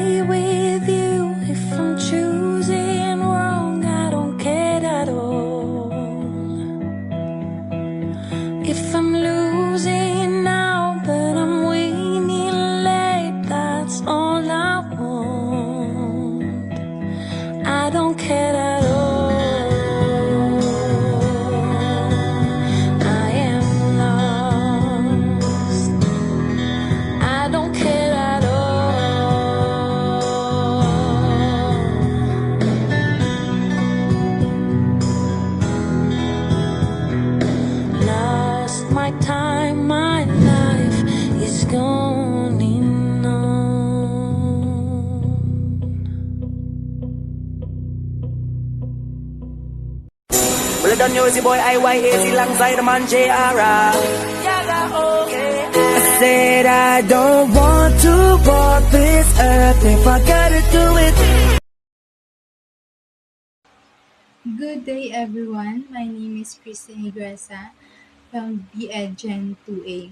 be with you. If I'm choosing wrong, I don't care at all. If I'm losing now, but I'm winning late, that's all I want. I don't care at all. I am lost. I don't care at all. Lost my time, my life is going on. Well, I done know it's your boy IYAC alongside the man JR. I said I don't want to walk this earth if I gotta do it. Good day, everyone. My name is Christine Igresa from BEd Gen 2A.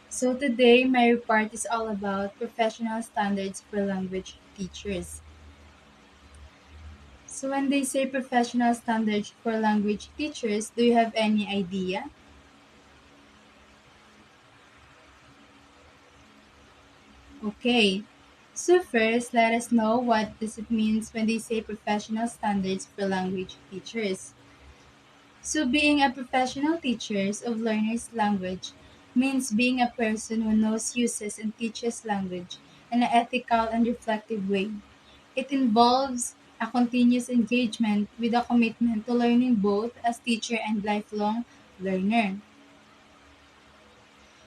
So today, my report is all about professional standards for language teachers. So when they say professional standards for language teachers, do you have any idea? Okay. So first, let us know what does it means when they say professional standards for language teachers. So, being a professional teacher of learners' language means being a person who knows, uses, and teaches language in an ethical and reflective way. It involves a continuous engagement with a commitment to learning both as teacher and lifelong learner.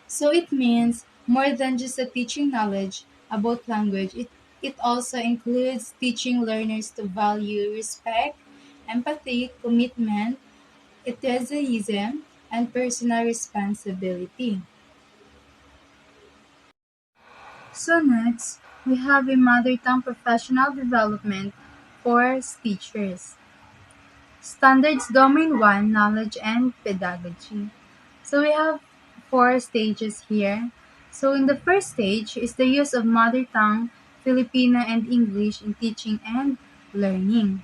So, it means more than just a teaching knowledge about language, it also includes teaching learners to value respect, empathy, commitment, enthusiasm, and personal responsibility. So next, we have a mother tongue professional development for teachers. Standards Domain 1, Knowledge and Pedagogy. So we have 4 stages here. So in the first stage is the use of mother tongue, Filipino and English in teaching and learning.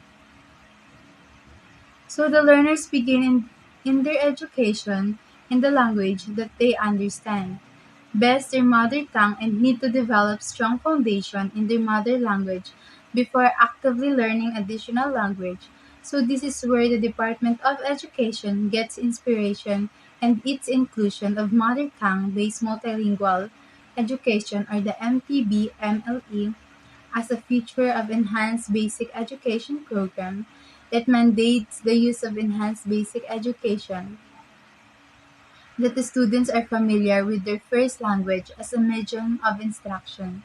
So the learners begin in their education in the language that they understand, best their mother tongue, and need to develop strong foundation in their mother language before actively learning additional language. So this is where the Department of Education gets inspiration and its inclusion of mother tongue based multilingual education, or the MTB-MLE, as a feature of Enhanced Basic Education program that mandates the use of enhanced basic education, that the students are familiar with their first language as a medium of instruction,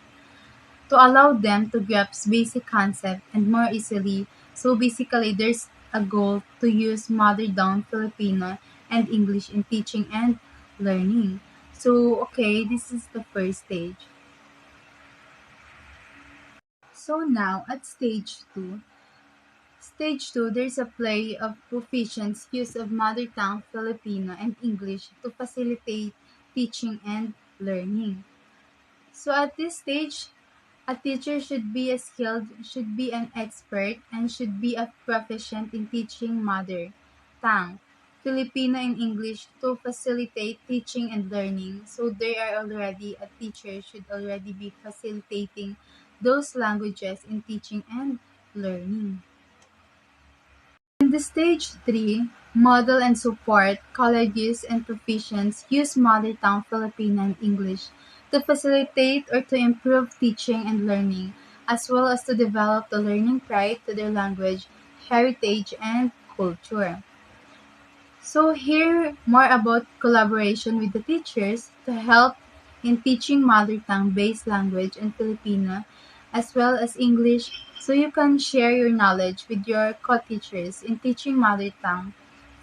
to allow them to grasp basic concepts and more easily. So basically, there's a goal to use mother tongue Filipino and English in teaching and learning. So, okay, this is the first stage. So now at stage 2, Stage 2, there's a play of proficiency use of mother tongue Filipino and English to facilitate teaching and learning. So at this stage, a teacher should be a skilled, should be an expert, and should be a proficient in teaching mother tongue Filipino and English to facilitate teaching and learning. So they are already, a teacher should already be facilitating those languages in teaching and learning. In the Stage 3, model and support colleges and professions use mother tongue Filipino and English to facilitate or to improve teaching and learning, as well as to develop the learning pride to their language, heritage, and culture. So hear more about collaboration with the teachers to help in teaching mother tongue based language and Filipino as well as English, so you can share your knowledge with your co-teachers in teaching mother tongue,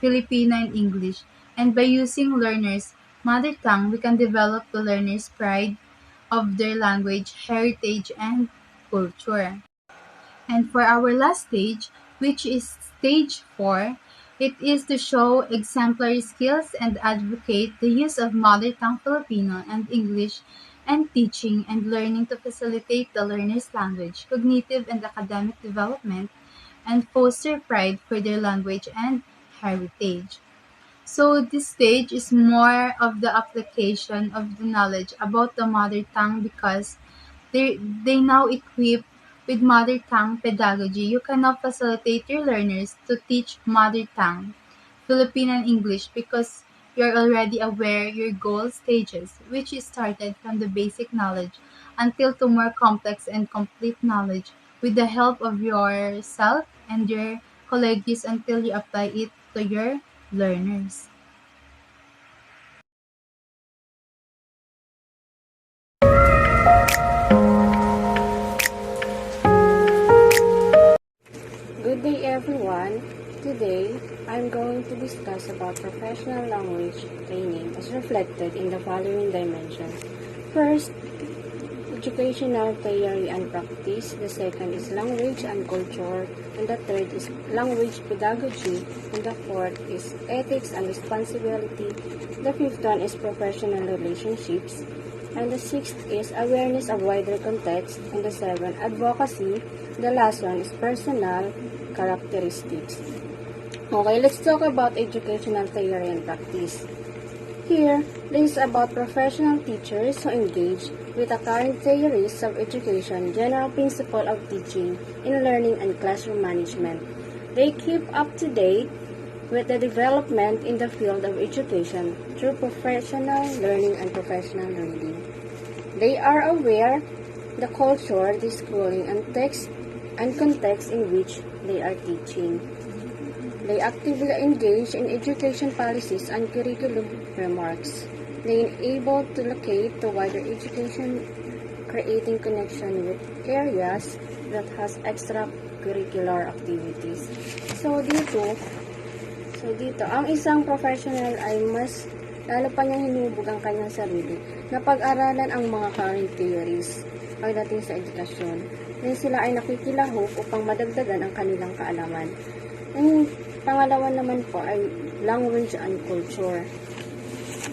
Filipino and English. And by using learners' mother tongue, we can develop the learners' pride of their language, heritage, and culture. And for our last stage, which is stage 4, it is to show exemplary skills and advocate the use of mother tongue Filipino and English and teaching and learning to facilitate the learner's language, cognitive and academic development, and foster pride for their language and heritage. So this stage is more of the application of the knowledge about the mother tongue because they now equip with mother tongue pedagogy. You can now facilitate your learners to teach mother tongue, Filipino and English because you're already aware your goal stages, which is started from the basic knowledge until to more complex and complete knowledge with the help of yourself and your colleagues until you apply it to your learners. Good day everyone. Today, I'm going to discuss about professional language training as reflected in the following dimensions. First, educational theory and practice. The second is language and culture. And the third is language pedagogy. And the fourth is ethics and responsibility. The fifth one is professional relationships. And the sixth is awareness of wider context. And the seventh, advocacy. The last one is personal characteristics. Okay, let's talk about educational theory and practice. Here, this is about professional teachers who engage with the current theories of education, general principle of teaching, in learning and classroom management. They keep up to date with the development in the field of education through professional learning and professional reading. They are aware the culture, the schooling, and text and context in which they are teaching. They actively engage in education policies and curriculum remarks. They enable to locate the wider education, creating connection with areas that has extracurricular activities. So dito, ang isang professional ay mas lalo pa niyang hinubog ang kanyang sarili na pag-aralan ang mga current theories pagdating sa edukasyon. Then sila ay nakikilahok upang madagdagan ang kanilang kaalaman. Ang pangalawa naman po ay language and culture.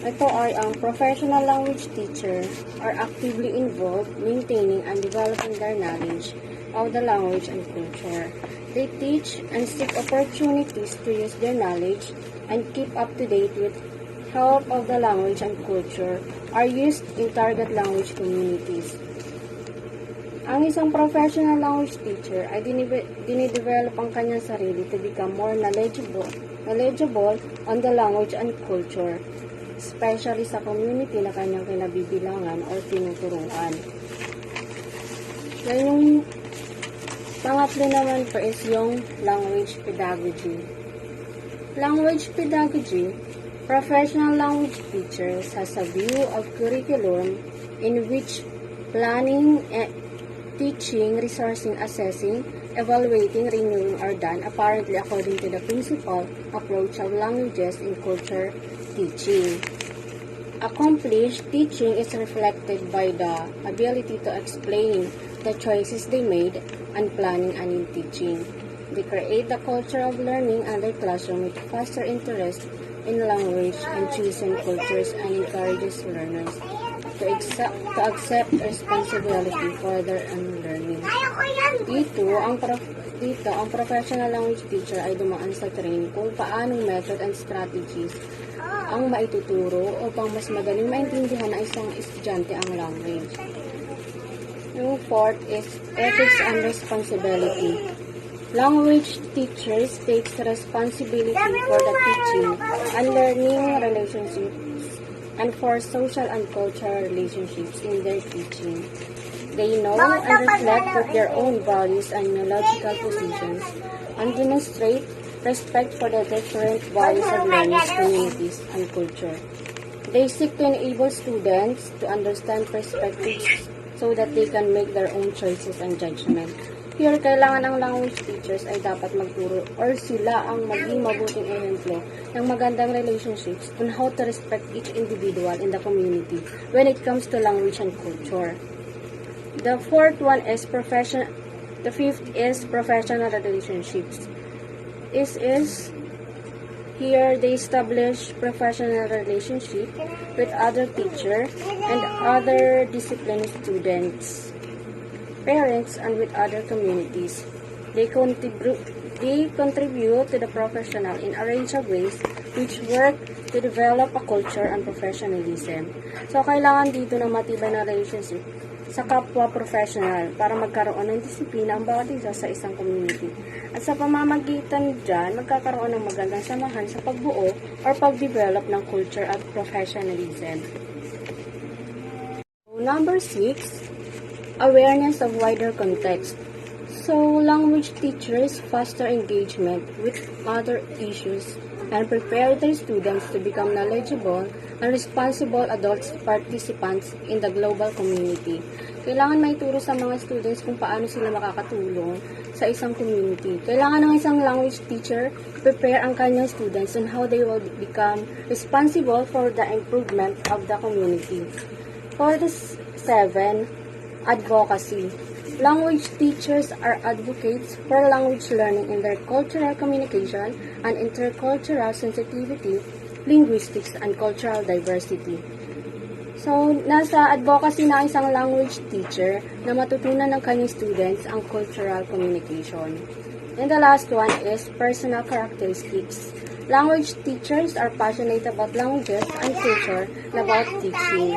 Ito ay ang professional language teacher are actively involved maintaining and developing their knowledge of the language and culture. They teach and seek opportunities to use their knowledge and keep up to date with help of the language and culture are used in target language communities. Ang isang professional language teacher ay dinidevelop ang kanyang sarili to become more knowledgeable on the language and culture, especially sa community na kanyang kinabibilangan o tinuturuan. Yan yung pangatlo naman po is yung language pedagogy. Language pedagogy, professional language teachers has a view of curriculum in which planning, teaching, resourcing, assessing, evaluating, renewing are done apparently according to the principal approach of languages in culture teaching. Accomplished teaching is reflected by the ability to explain the choices they made and planning and in teaching. They create the culture of learning in their classroom with foster interest in language and choosing cultures and encourages learners to accept responsibility for their own learning. Dito, ang professional language teacher ay dumaan sa training kung paanong method and strategies ang maituturo upang mas madaling maintindihan ng isang estudyante ang language. Yung fourth is ethics and responsibility. Language teachers takes responsibility for the teaching and learning relationships and for social and cultural relationships in their teaching. They know and reflect with their own values and knowledgeable positions and demonstrate respect for the different values of learners, communities, and culture. They seek to enable students to understand perspectives so that they can make their own choices and judgment. Here, kailangan ng language teachers ay dapat magturo or sila ang maging mabuting ehemplo ng magandang relationships on how to respect each individual in the community when it comes to language and culture. The fifth is professional relationships. This is Here, they establish professional relationship with other teacher and other disciplined students, parents, and with other communities. They contribute to the professional in a range of ways which work to develop a culture and professionalism. So, kailangan dito ng matibay na relationship sa kapwa professional para magkaroon ng disiplina ang bawat isa sa isang community. At sa pamamagitan dyan, magkakaroon ng magandang samahan sa pagbuo or pag-develop ng culture at professionalism. Number 6, awareness of wider context. So, language teachers foster engagement with other issues and prepare their students to become knowledgeable and responsible adults participants in the global community. Kailangan maituro sa mga students kung paano sila makakatulong sa isang community. Kailangan ng isang language teacher prepare ang kanyang students on how they will become responsible for the improvement of the community. For the 7, advocacy. Language teachers are advocates for language learning in their cultural communication and intercultural sensitivity, linguistics, and cultural diversity. So, nasa advocacy na isang language teacher na matutunan ng kanyang students ang cultural communication. And the last one is personal characteristics. Language teachers are passionate about languages and culture and about teaching.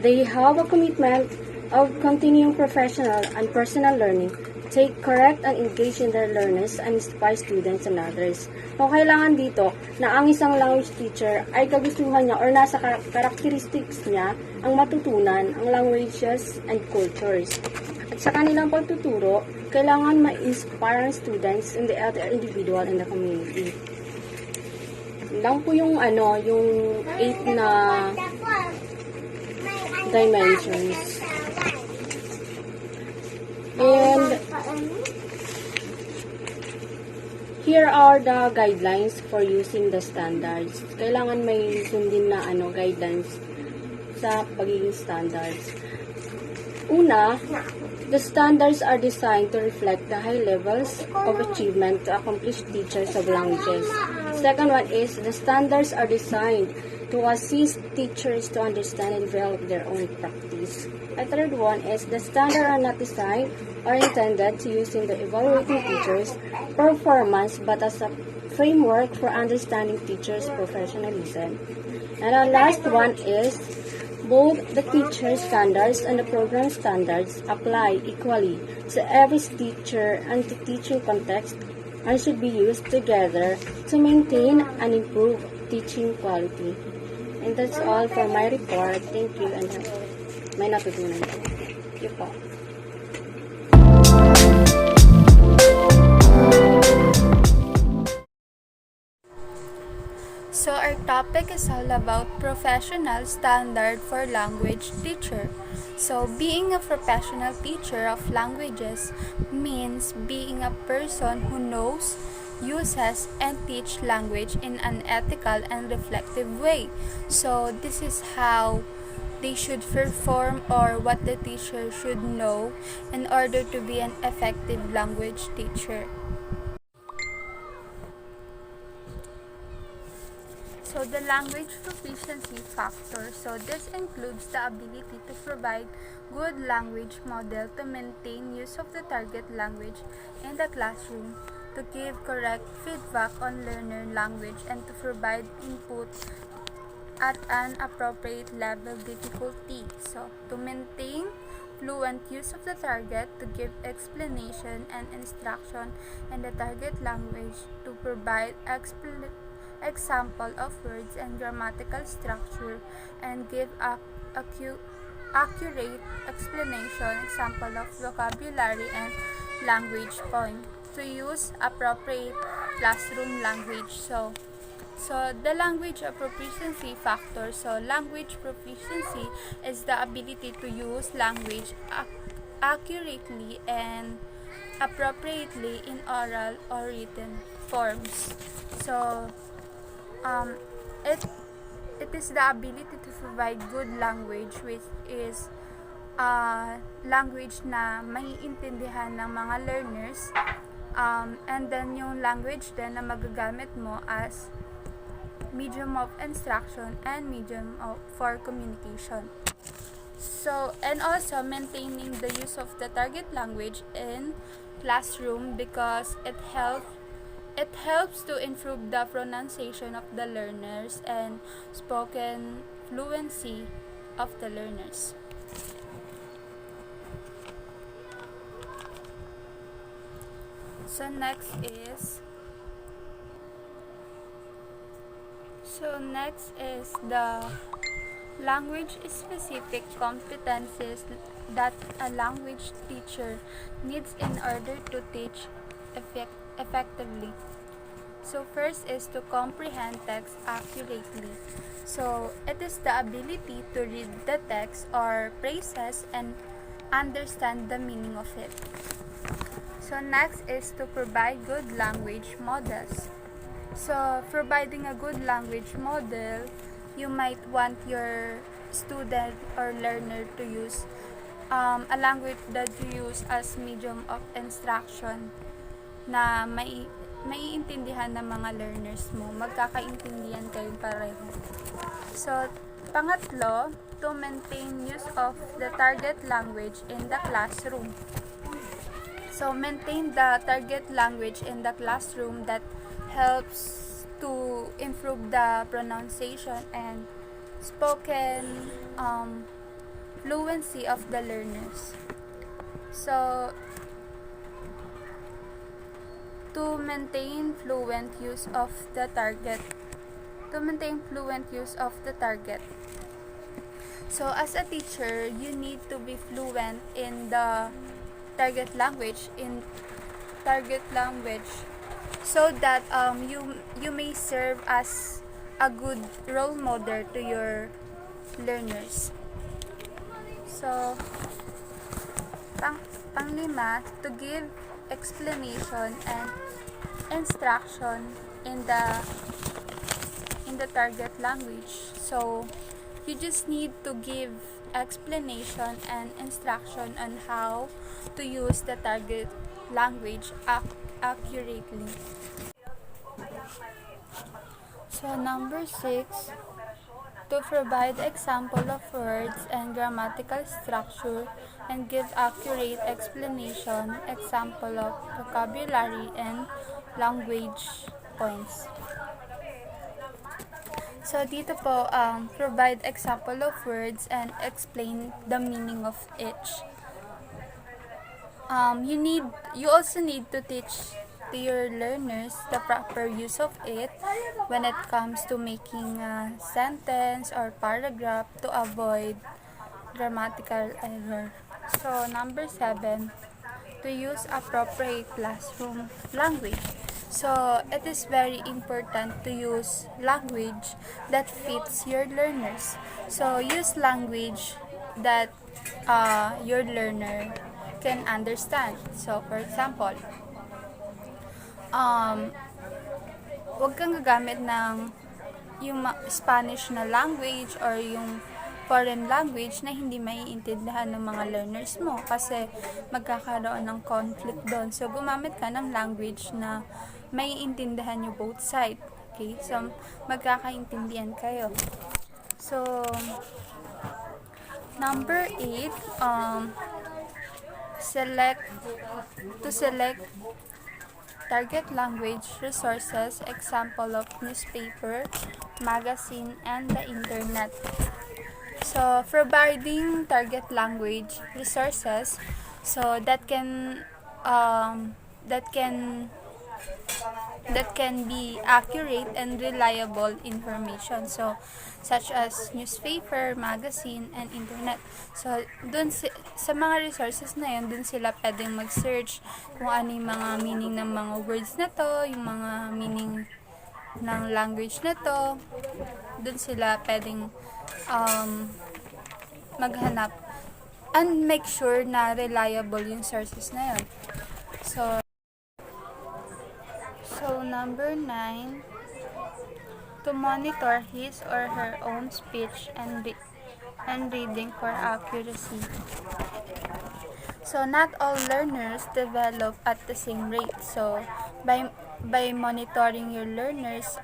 They have a commitment of continuing professional and personal learning, take correct and engage in their learners and inspire students and others. So, kailangan dito na ang isang language teacher ay kagustuhan niya or nasa characteristics niya ang matutunan ang languages and cultures. At sa kanilang pagtuturo, kailangan ma-inspire ang students and the other individual in the community. Lang po yung yung 8 na dimensions. And here are the guidelines for using the standards. Kailangan may sundin na guidelines sa pagiging standards. Una, the standards are designed to reflect the high levels of achievement to accomplished teachers of languages. Second one is the standards are designed to assist teachers to understand and develop their own practice. A third one is the standards are not designed or intended to use in the evaluating teachers' performance but as a framework for understanding teachers' professionalism. And our last one is both the teacher standards and the program standards apply equally to every teacher and to teaching context and should be used together to maintain and improve teaching quality. And that's all for my report. Thank you and may natutunan ko. Thank you po. So our topic is all about professional standard for language teacher. So being a professional teacher of languages means being a person who knows, uses, and teach language in an ethical and reflective way. So this is how they should perform or what the teacher should know in order to be an effective language teacher. So the language proficiency factor. So this includes the ability to provide good language model to maintain use of the target language in the classroom, to give correct feedback on learner language, and to provide input at an appropriate level difficulty. So to maintain fluent use of the target, to give explanation and instruction in the target language, to provide example of words and grammatical structure, and give accurate explanation, example of vocabulary and language point, to use appropriate classroom language. So the language proficiency factor. So language proficiency is the ability to use language accurately and appropriately in oral or written forms. So it is the ability to provide good language, which is language na maiintindihan ng mga learners, and then yung language din na magagamit mo as medium of instruction, and medium for communication. So, and also maintaining the use of the target language in classroom because it helps to improve the pronunciation of the learners and spoken fluency of the learners. So next is the language specific competencies that a language teacher needs in order to teach effectively. So first is to comprehend text accurately. So it is the ability to read the text or phrases and understand the meaning of it. So next is to provide good language models. So providing a good language model, you might want your student or learner to use a language that you use as medium of instruction na maiintindihan ng mga learners mo. Magkakaintindihan kayong pareho. So, pangatlo, to maintain use of the target language in the classroom. So, maintain the target language in the classroom that helps to improve the pronunciation and spoken fluency of the learners. So, to maintain fluent use of the target. So, as a teacher, you need to be fluent in the target language, so that you may serve as a good role model to your learners. So, panglima, to give explanation and instruction in the target language. So, you just need to give explanation and instruction on how to use the target language accurately. So, number 6, to provide example of words and grammatical structure and give accurate explanation, example of vocabulary and language points. So, dito po, provide example of words and explain the meaning of each. You also need to teach to your learners the proper use of it when it comes to making a sentence or paragraph to avoid grammatical error. So, number 7, to use appropriate classroom language. So, it is very important to use language that fits your learners. So, use language that your learner can understand. So, for example, huwag kang gagamit ng yung Spanish na language or yung foreign language na hindi maiintindihan ng mga learners mo kasi magkakaroon ng conflict doon. So, gumamit ka ng language na maiintindihan nyo both side. Okay? So, magkakaintindihan kayo. So, number 8, select target language resources, example of newspaper, magazine, and the internet. So, providing target language resources so that can be accurate and reliable information. So, such as newspaper, magazine, and internet. So, dun sa mga resources na yun, dun sila pwedeng mag-search kung ano yung mga meaning ng mga words na to, yung mga meaning ng language na to. Dun sila pwedeng maghanap and make sure na reliable yung sources na yun. So, number 9, to monitor his or her own speech and reading for accuracy. So not all learners develop at the same rate. So by monitoring your learners,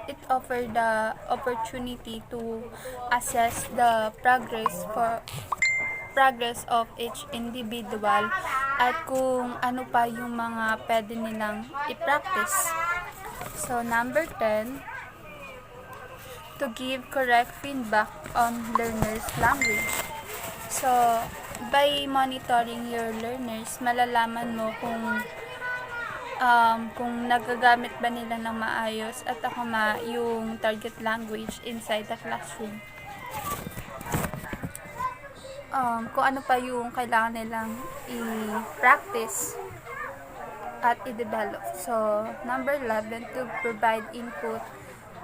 it offer the opportunity to assess the progress of each individual at kung ano pa yung mga pwede nilang i-practice. So number 10, to give correct feedback on learners' language. So by monitoring your learners, malalaman mo kung nagagamit ba nila ng maayos at yung target language inside the classroom. Kung ano pa yung kailangan nilang i-practice at i-develop. So, number 11, to provide input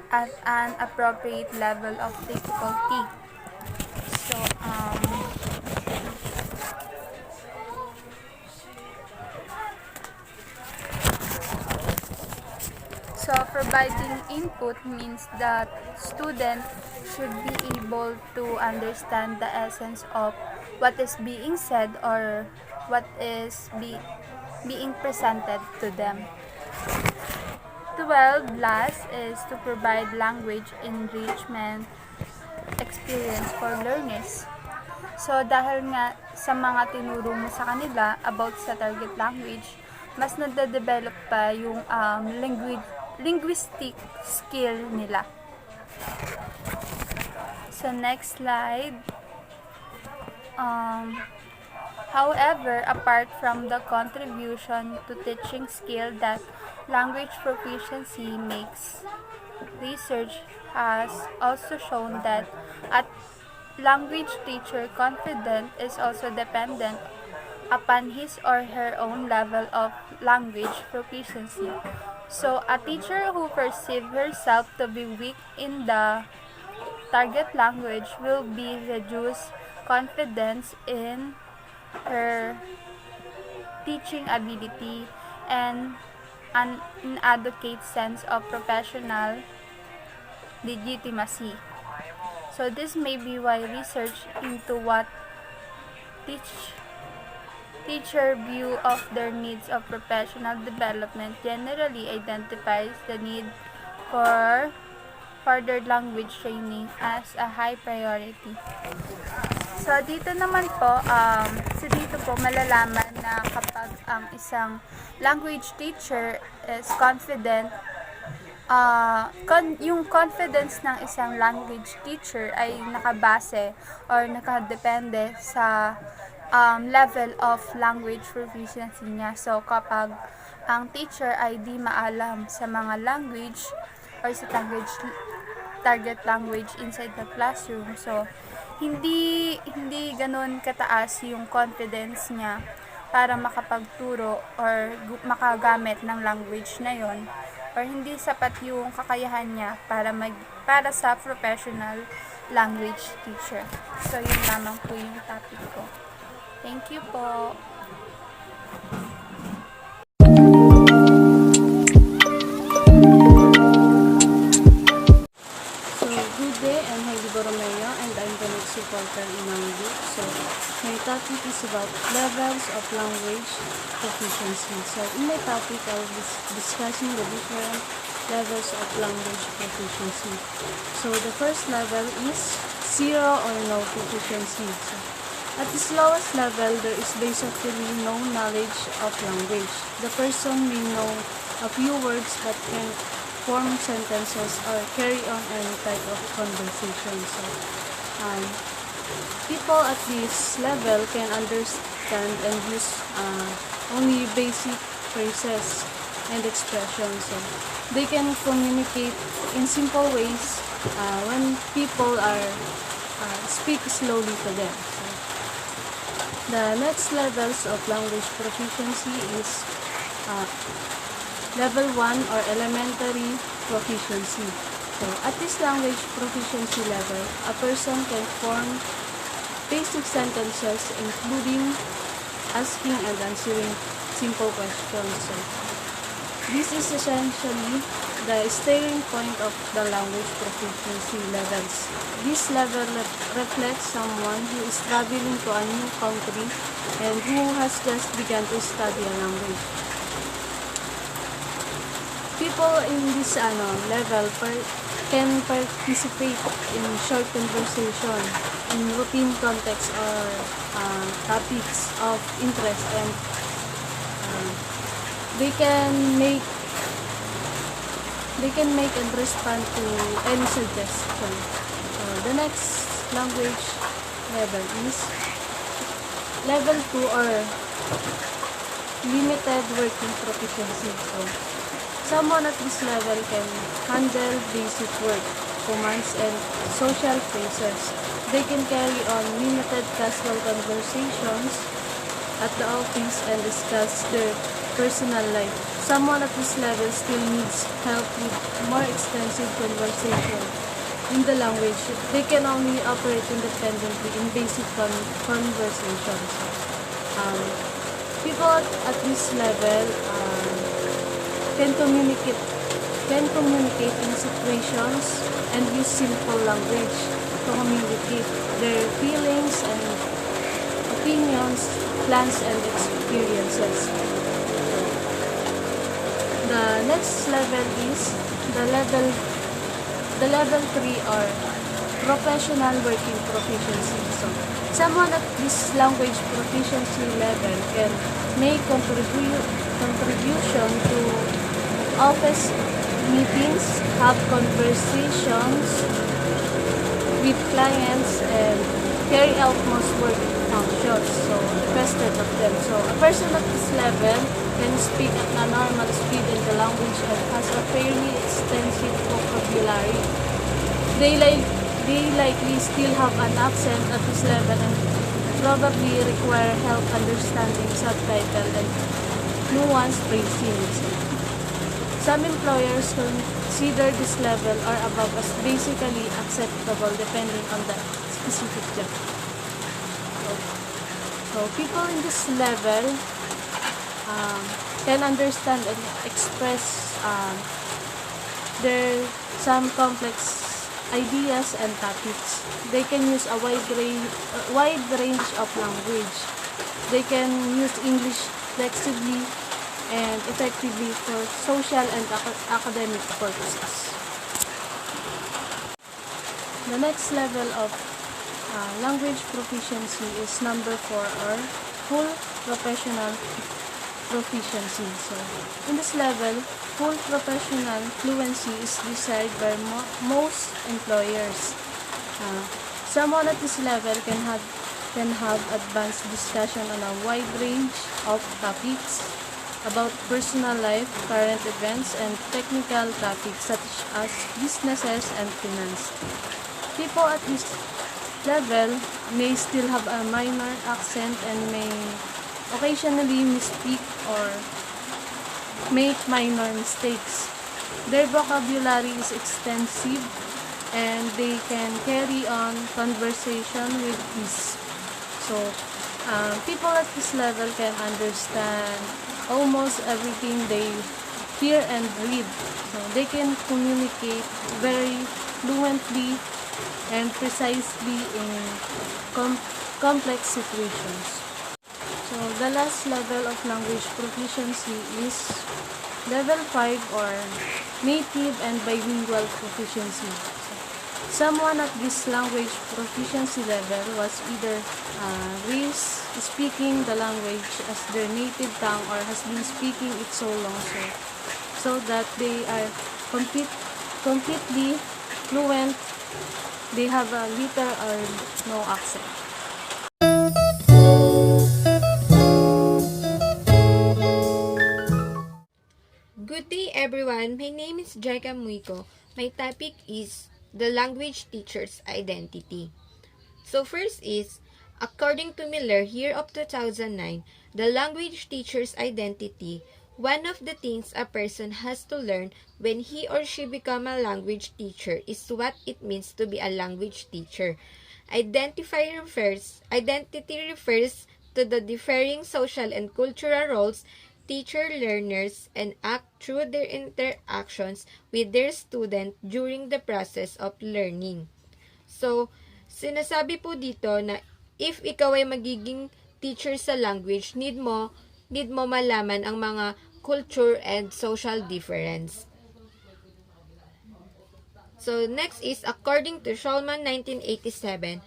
at an appropriate level of difficulty. So, providing input means that student should be able to understand the essence of what is being said or what is being presented to them. 12, last is to provide language enrichment experience for learners. So, dahil nga sa mga tinuro mo sa kanila about sa target language, mas nade-develop pa yung linguistic skill nila. So, next slide. However, apart from the contribution to teaching skill that language proficiency makes, research has also shown that a language teacher confident is also dependent upon his or her own level of language proficiency. So, a teacher who perceives herself to be weak in the target language will be reduced confidence in her teaching ability and an inadequate sense of professional legitimacy. So, this may be why research into what teacher view of their needs of professional development generally identifies the need for further language training as a high priority. So, dito naman po, dito po malalaman na kapag ang isang language teacher is confident, yung confidence ng isang language teacher ay nakabase or nakadepende sa level of language proficiency niya. So, kapag ang teacher ay di maalam sa mga language or sa target language inside the classroom, so, hindi ganun kataas yung confidence niya para makapagturo or makagamit ng language na yon, or hindi sapat yung kakayahan niya para sa professional language teacher. So, yun lamang po yung topic ko. Thank you po. So, good day, I'm Heidi Borromeo and I'm the next supporter in our group. So, my topic is about levels of language proficiency. So, in my topic, I will be discussing the different levels of language proficiency. So, the first level is 0 or no proficiency. So, at its lowest level, there is basically no knowledge of language. The person may know a few words but can form sentences or carry on any type of conversation. So, people at this level can understand and use only basic phrases and expressions. So, they can communicate in simple ways when people are speak slowly to them. So, the next levels of language proficiency is level 1 or elementary proficiency. So, at this language proficiency level, a person can form basic sentences including asking and answering simple questions. So, This is essentially the starting point of the language proficiency levels. This level reflects someone who is traveling to a new country and who has just begun to study a language. People in this level can participate in short conversation in routine context or topics of interest, and they can make and respond to any suggestion. The next language level is level 2, or limited working proficiency. So someone at this level can handle basic work, commands, and social phrases. They can carry on limited casual conversations at the office and discuss their personal life. Someone at this level still needs help with more extensive conversation in the language. They can only operate independently in basic conversations. People at this level can communicate in situations and use simple language to communicate their feelings and opinions, plans, and experiences. The next level is the level 3, or professional working proficiency. So someone at this language proficiency level can make contribution to office meetings, have conversations with clients, and carry out most work functions, so requested of them. So a person at this level can speak at a normal speed in the language and has a fairly extensive vocabulary. They likely still have an accent at this level and probably require help understanding subtitle and nuanced phrasing. Some employers consider this level or above as basically acceptable depending on the specific job. So people in this level can understand and express some complex ideas and topics. They can use a wide range of language. They can use English flexibly and effectively for social and academic purposes. The next level of language proficiency is number 4, or full professional proficiency. So, in this level, full professional fluency is desired by most employers. Someone at this level can have advanced discussion on a wide range of topics about personal life, current events, and technical topics such as businesses and finance. People at this level may still have a minor accent and may occasionally misspeak or make minor mistakes. Their vocabulary is extensive and they can carry on conversation with ease. So, people at this level can understand almost everything they hear and read. So, they can communicate very fluently and precisely in complex situations. So, the last level of language proficiency is level 5, or native and bilingual proficiency. Someone at this language proficiency level was either raised speaking the language as their native tongue or has been speaking it so long so that they are completely fluent. They have a little or no accent. Good day everyone, my name is Jaika Muiko. My topic is the language teacher's identity. So first is, according to Miller, year of 2009, the language teacher's identity, one of the things a person has to learn when he or she become a language teacher is what it means to be a language teacher. Identity refers to the differing social and cultural roles teacher learners and act through their interactions with their student during the process of learning. So, sinasabi po dito na if ikaw ay magiging teacher sa language, need mo malaman ang mga culture and social difference. So, next is, according to Shulman 1987,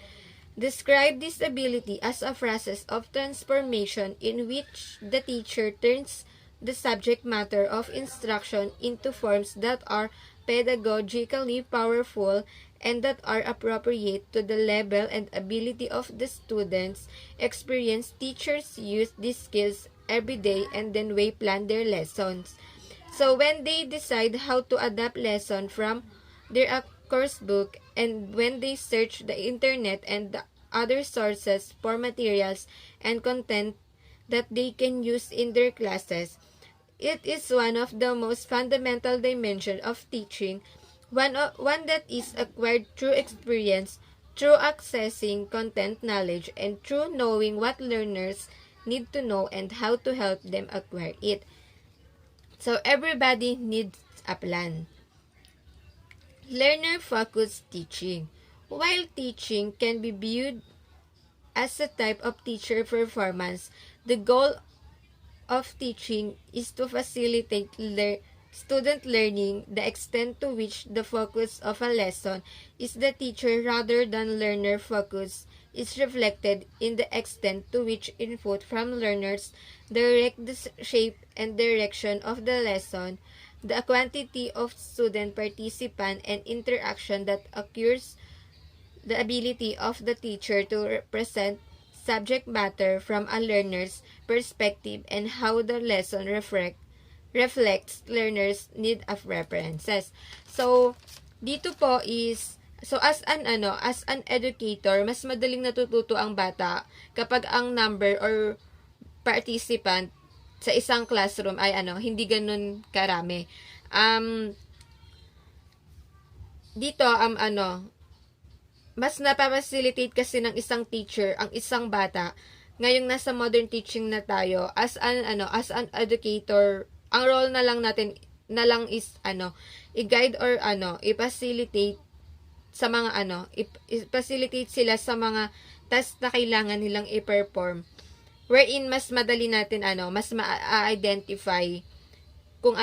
describe this ability as a process of transformation in which the teacher turns the subject matter of instruction into forms that are pedagogically powerful and that are appropriate to the level and ability of the students' experience. Teachers use these skills every day and then plan their lessons. So when they decide how to adapt lesson from their course book and when they search the internet and the other sources for materials and content that they can use in their classes, it is one of the most fundamental dimensions of teaching, one that is acquired through experience, through accessing content knowledge, and through knowing what learners need to know and how to help them acquire it. So everybody needs a plan. Learner-focused teaching. While teaching can be viewed as a type of teacher performance, the goal of teaching is to facilitate student learning. The extent to which the focus of a lesson is the teacher rather than learner focus is reflected in the extent to which input from learners direct the shape and direction of the lesson, the quantity of student participant and interaction that occurs, the ability of the teacher to represent subject matter from a learner's perspective, and how the lesson reflects learners' need of references. So, dito po is, so as an educator, mas madaling natututo ang bata kapag ang number or participant sa isang classroom ay hindi ganun karami. Dito mas napapacilitate kasi ng isang teacher ang isang bata. Ngayong nasa modern teaching na tayo, as an educator, ang role na lang is i-guide or i-facilitate sa mga i-facilitate sila sa mga task na kailangan nilang i-perform, wherein mas madali natin mas ma-identify kung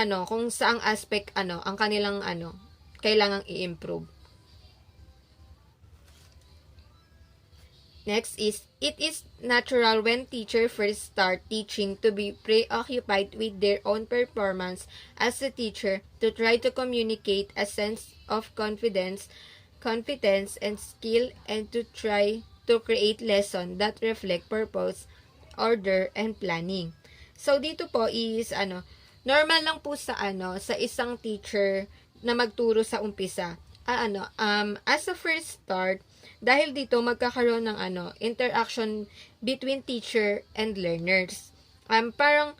saang aspect ang kanilang kailangang i-improve. Next is, it is natural when teachers first start teaching to be preoccupied with their own performance as a teacher, to try to communicate a sense of confidence, competence, and skill, and to try to create lessons that reflect purpose, order, and planning. So, dito po is, normal lang po sa isang teacher na magturo sa umpisa. As a first start, dahil dito magkakaroon ng interaction between teacher and learners. Parang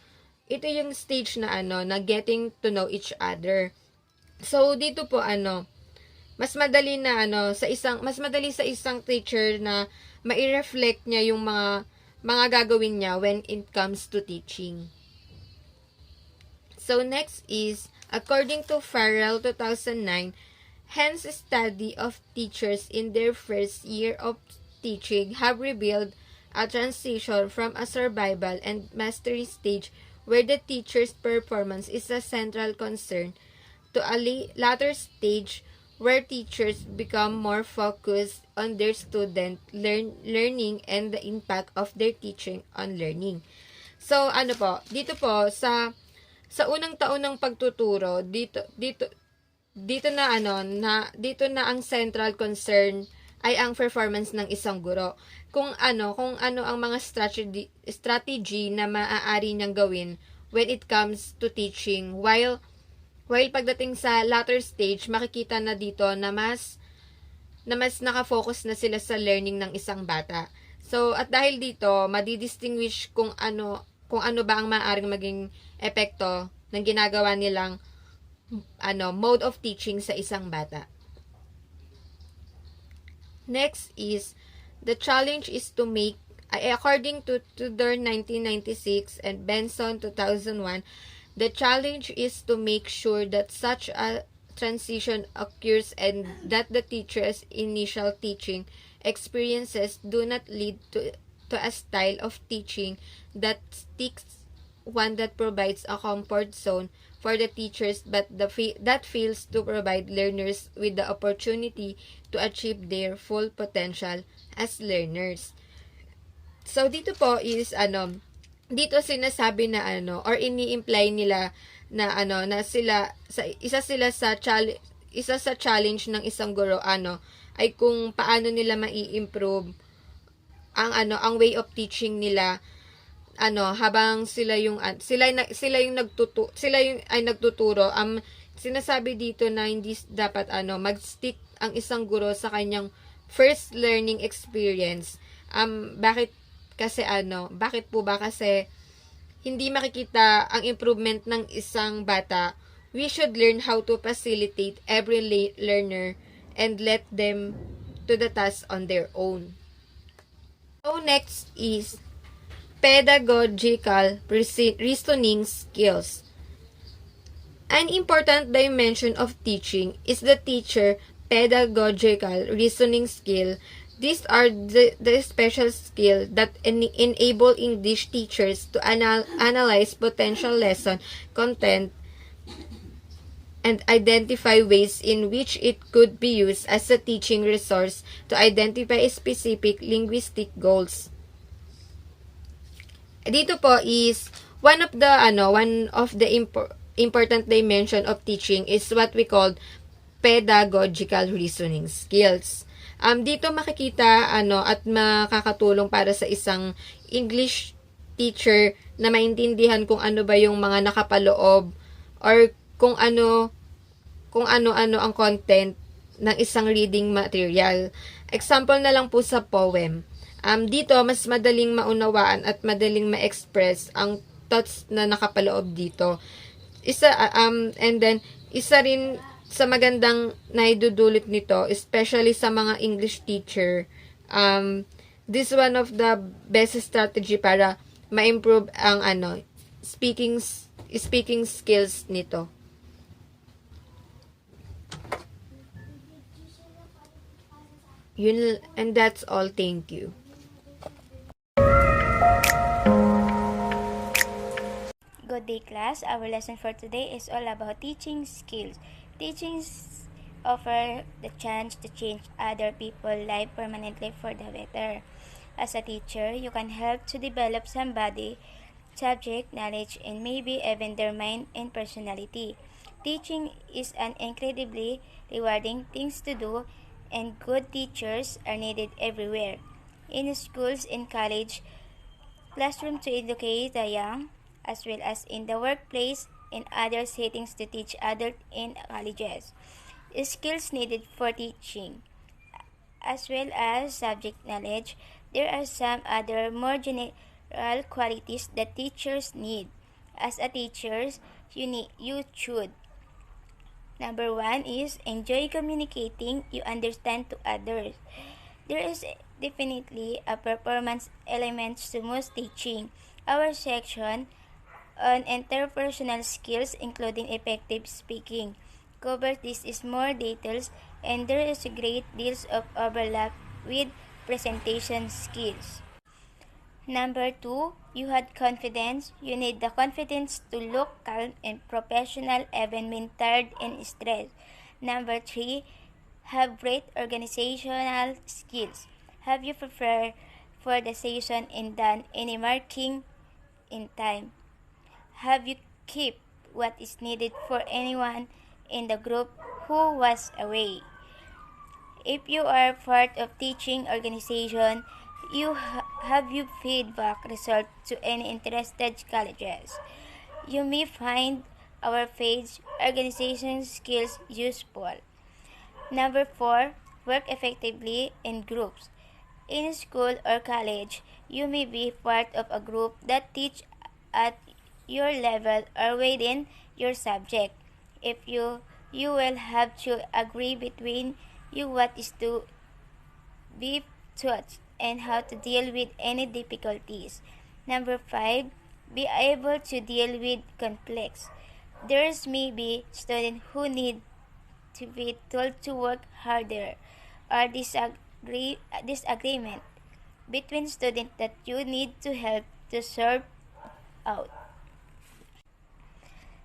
ito yung stage na na getting to know each other. So dito po mas madali sa isang teacher na mai-reflect niya yung mga gagawin niya when it comes to teaching. So next is, according to Farrell 2009, hence, study of teachers in their first year of teaching have revealed a transition from a survival and mastery stage where the teacher's performance is a central concern to a latter stage where teachers become more focused on their student learning and the impact of their teaching on learning. So, dito po, sa unang taon ng pagtuturo, dito na ang central concern ay ang performance ng isang guro. Kung ano ang mga strategy na maaari niyang gawin when it comes to teaching, while pagdating sa latter stage, makikita na dito na mas nakafocus na sila sa learning ng isang bata. So, at dahil dito, madidistinguish kung ano ba ang maaaring maging epekto ng ginagawa nilang mode of teaching sa isang bata. Next is, the challenge is to make According to Tudor 1996 and Benson 2001, the challenge is to make sure that such a transition occurs and that the teacher's initial teaching experiences do not lead to a style of teaching that sticks, one that provides a comfort zone for the teachers but that fails to provide learners with the opportunity to achieve their full potential as learners. So, dito po is, dito sinasabi na, or ini-imply nila na, na isa sa challenge ng isang guro, ay kung paano nila mai-improve ang way of teaching nila, habang sila yung nagtuturo. Sinasabi dito na hindi dapat, mag-stick ang isang guro sa kanyang first learning experience. Bakit po ba? Kasi hindi makikita ang improvement ng isang bata. We should learn how to facilitate every learner and let them to the task on their own. So next is pedagogical reasoning skills. An important dimension of teaching is the teacher pedagogical reasoning skill. These are the special skills that enable English teachers to analyze potential lesson content and identify ways in which it could be used as a teaching resource to identify specific linguistic goals. Dito po is one of the important dimension of teaching is what we call pedagogical reasoning skills. Dito makikita at makakatulong para sa isang English teacher na maintindihan kung ano ba yung mga nakapaloob or kung ano ang content ng isang reading material. Example na lang po sa poem. Dito mas madaling maunawaan at madaling ma-express ang thoughts na nakapaloob dito. And then isa rin sa magandang naidudulot nito, especially sa mga English teacher, this one of the best strategy para ma-improve ang speaking skills nito. And that's all. Thank you. Good day, class. Our lesson for today is all about teaching skills. Teachings offer the chance to change other people's life permanently for the better. As a teacher, you can help to develop somebody, subject knowledge, and maybe even their mind and personality. Teaching is an incredibly rewarding thing to do, and good teachers are needed everywhere. In schools and college, classroom to educate the young, as well as in the workplace and other settings to teach adults in colleges. Skills needed for teaching, as well as subject knowledge. There are some other more general qualities that teachers need. As a teacher, you should. Number 1 is enjoy communicating. You understand to others. There is definitely a performance element to most teaching. Our section on interpersonal skills, including effective speaking, covers this in more details, and there is a great deals of overlap with presentation skills. Number 2, you had confidence. You need the confidence to look calm and professional even when tired and stressed. Number 3, have great organizational skills. Have you prepared for the session and done any marking in time? Have you kept what is needed for anyone in the group who was away? If you are part of teaching organization, have you feedback result to any interested colleges? You may find our page organization skills useful. Number 4, work effectively in groups. In school or college, you may be part of a group that teach at your level or within your subject. If you will have to agree between you what is to be taught and how to deal with any difficulties. Number 5, be able to deal with conflicts. There may be students who need to be told to work harder, or disagreement between students that you need to help to sort out.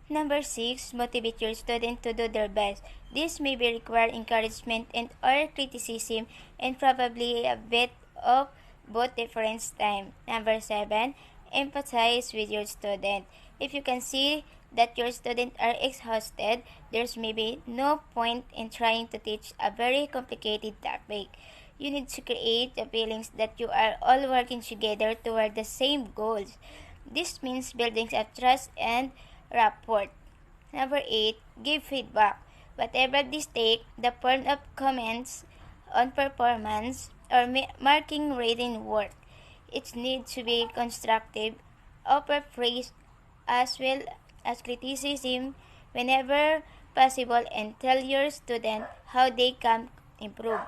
Number 6, motivate your student to do their best. This may be require encouragement and or criticism, and probably a bit of both difference time. Number 7, empathize with your student. If you can see that your students are exhausted, there's maybe no point in trying to teach a very complicated topic. You need to create the feelings that you are all working together toward the same goals. This means building up trust and rapport. Number 8, give feedback. Whatever this take, the form of comments on performance or marking reading work. It needs to be constructive, offer praise as well as criticism whenever possible, and tell your student how they can improve.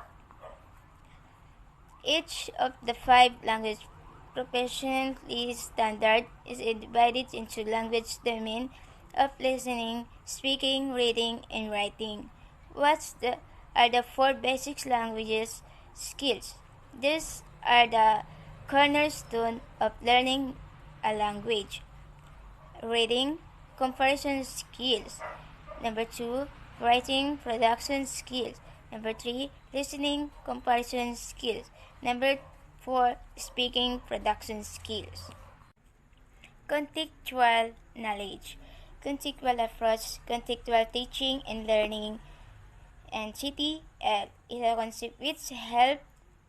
Each of the 5 language proficiency standard is divided into language domain of listening, speaking, reading, and writing. Are the 4 basic languages skills? These are the cornerstone of learning a language. Reading, comparison skills. Number 2, writing, production skills. Number 3, listening, comparison skills. Number 4, speaking, production skills. Contextual knowledge. Contextual approach, contextual teaching and learning, and CTL is a concept which helps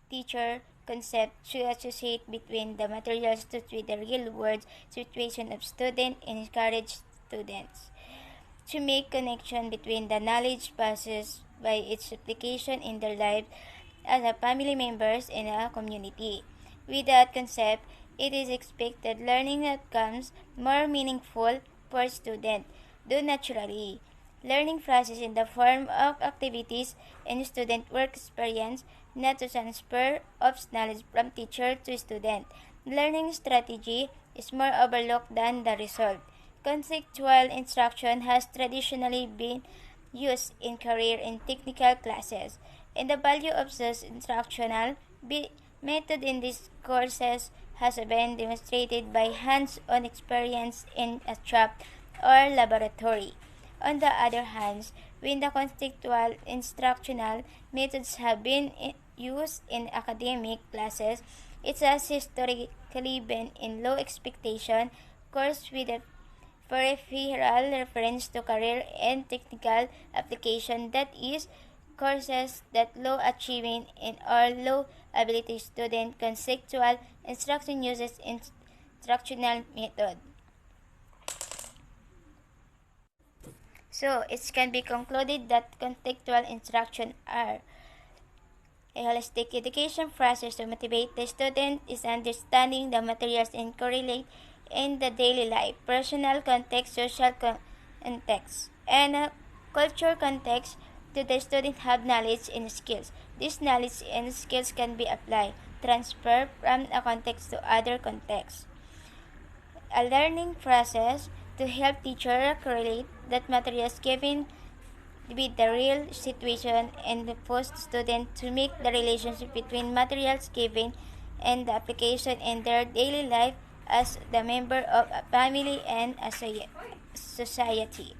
teacher concept to associate between the materials with the real world situation of student and encourage students to make connection between the knowledge possessed by its application in their life as a family members in a community. With that concept, it is expected learning outcomes more meaningful for students do naturally. Learning process in the form of activities and student work experience, not a transfer of knowledge from teacher to student. Learning strategy is more overlooked than the result. Conceptual instruction has traditionally been used in career and technical classes, and the value of such instructional method in these courses has been demonstrated by hands-on experience in a shop or laboratory. On the other hand, when the contextual instructional methods have been used in academic classes, it has historically been in low expectation course with a peripheral reference to career and technical application, that is, courses that low achieving and or low ability student. Conceptual instruction uses instructional method. So it can be concluded that contextual instruction are a holistic education process to motivate the student is understanding the materials and correlate in the daily life, personal context, social context, and culture context to the student have knowledge and skills. This knowledge and skills can be applied, transferred from a context to other contexts. A learning process to help teacher correlate that materials given with the real situation and post student to make the relationship between materials given and the application in their daily life as the member of a family and a society.